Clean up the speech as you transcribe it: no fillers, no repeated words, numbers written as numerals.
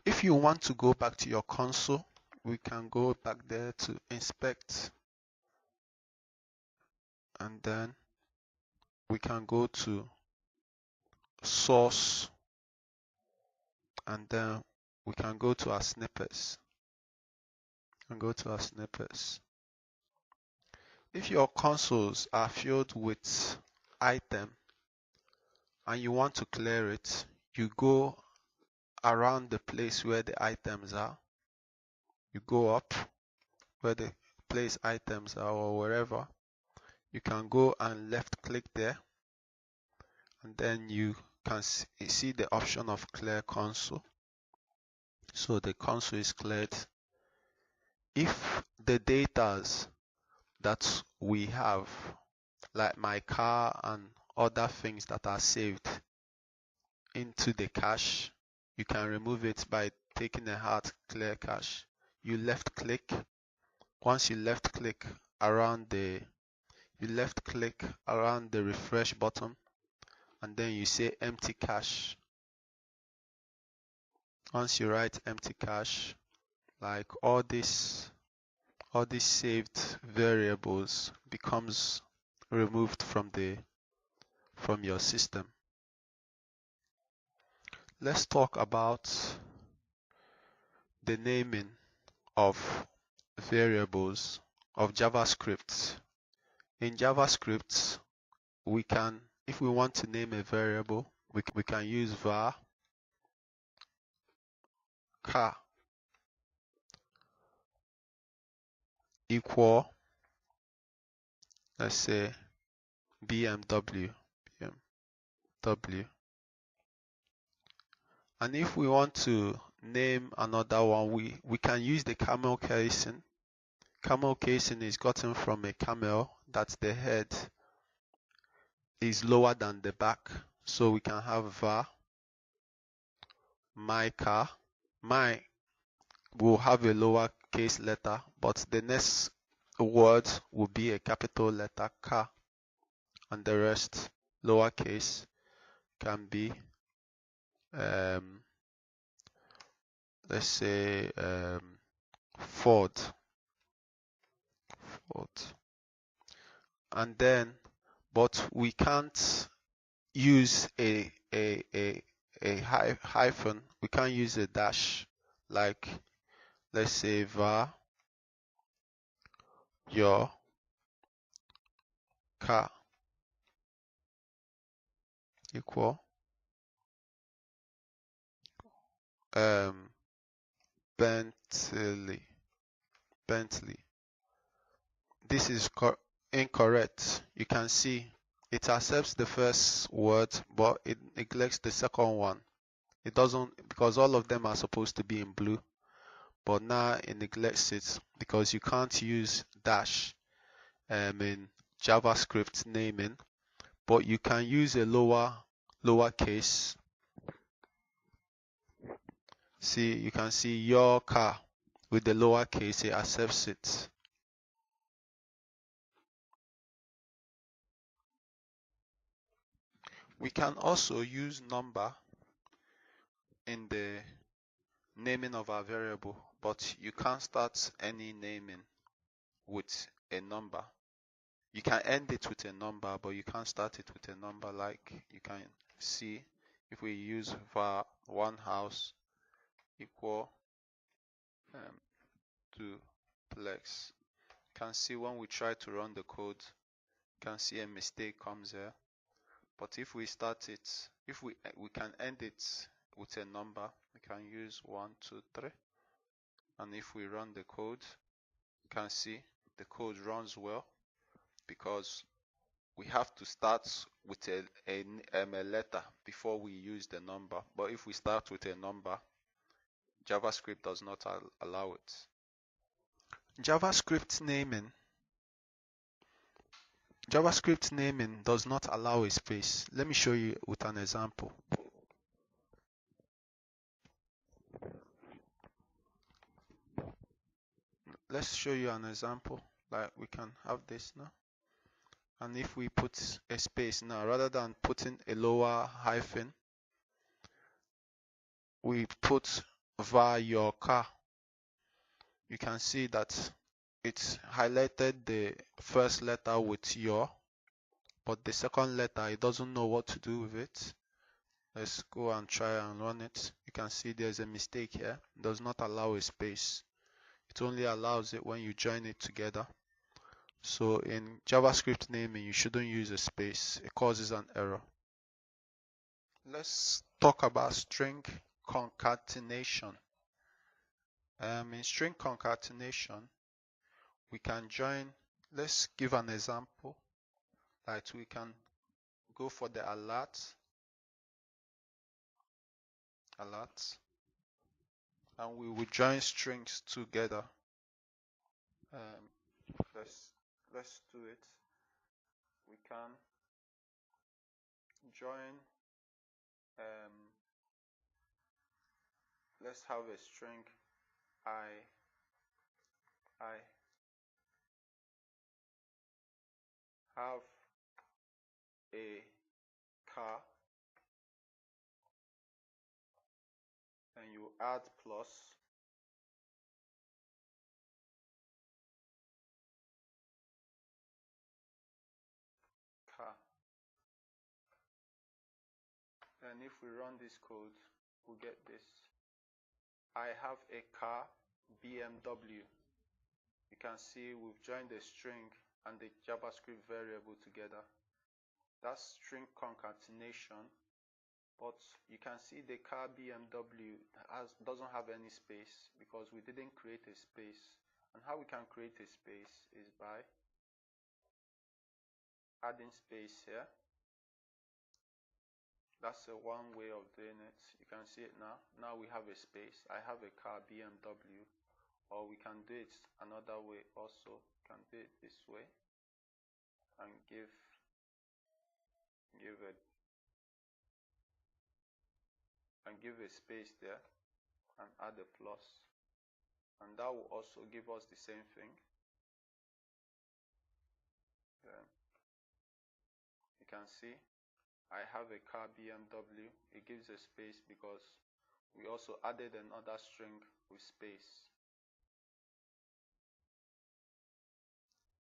If you want to go back to your console, we can go back there to inspect, and then we can go to source, and then we can go to our snippets and go to our snippets. If your consoles are filled with item and you want to clear it, you go around the place where the items are. You go up where the place items are, or wherever. You can go and left click there, and then you can see the option of clear console. So the console is cleared. If the data that we have, like my car and other things that are saved into the cache, you can remove it by taking a hard clear cache. You left click. Once you left click around the refresh button, and then you say empty cache. Once you write empty cache, like all these saved variables becomes removed from your system. Let's talk about the naming of variables of JavaScript. In JavaScript, we can, if we want to name a variable, we can use var car equal, let's say BMW. And if we want to name another one, we can use the camelCasing. CamelCasing is gotten from a camel that the head is lower than the back. So we can have var my car. My will have a lowercase letter, but the next word will be a capital letter car, and the rest lowercase can be let's say Ford. And then, but we can't use a hyphen. We can't use a dash, like let's say var your car equal Bentley. This is incorrect. You can see it accepts the first word, but it neglects the second one. It doesn't, because all of them are supposed to be in blue, but now it neglects it because you can't use dash in JavaScript naming, but you can use a lowercase. See, you can see your car with the lowercase, it accepts it. We can also use number in the naming of our variable, but you can't start any naming with a number. You can end it with a number, but you can't start it with a number. Like you can see, if we use var one house equal duplex, you can see when we try to run the code, you can see a mistake comes here. But if we start it, if we can end it with a number, we can use 1, 2, 3, and if we run the code, you can see the code runs well because we have to start with a letter before we use the number. But if we start with a number, JavaScript does not allow it. JavaScript naming does not allow a space. Let me show you with an example. Let's show you an example. Like we can have this now. And if we put a space now, rather than putting a lower hyphen, we put var your car, you can see that it's highlighted the first letter with your, but the second letter, it doesn't know what to do with it. Let's go and try and run it. You can see there's a mistake here. It does not allow a space. It only allows it when you join it together. So in JavaScript naming, you shouldn't use a space. It causes an error. Let's talk about string concatenation. In string concatenation, we can join, let's give an example. Like we can go for the alert, and we will join strings together. Let's do it. We can join, let's have a string I have a car, and you add plus car. And if we run this code, we'll get this. I have a car BMW. You can see we've joined the string and the JavaScript variable together. That's string concatenation, but you can see the car BMW doesn't have any space because we didn't create a space. And how we can create a space is by adding space here. That's one way of doing it. You can see it now. Now we have a space. I have a car BMW. Or we can do it another way also. We can do it this way and give a space there and add a plus, and that will also give us the same thing. You can see I have a car BMW. It gives a space because we also added another string with space.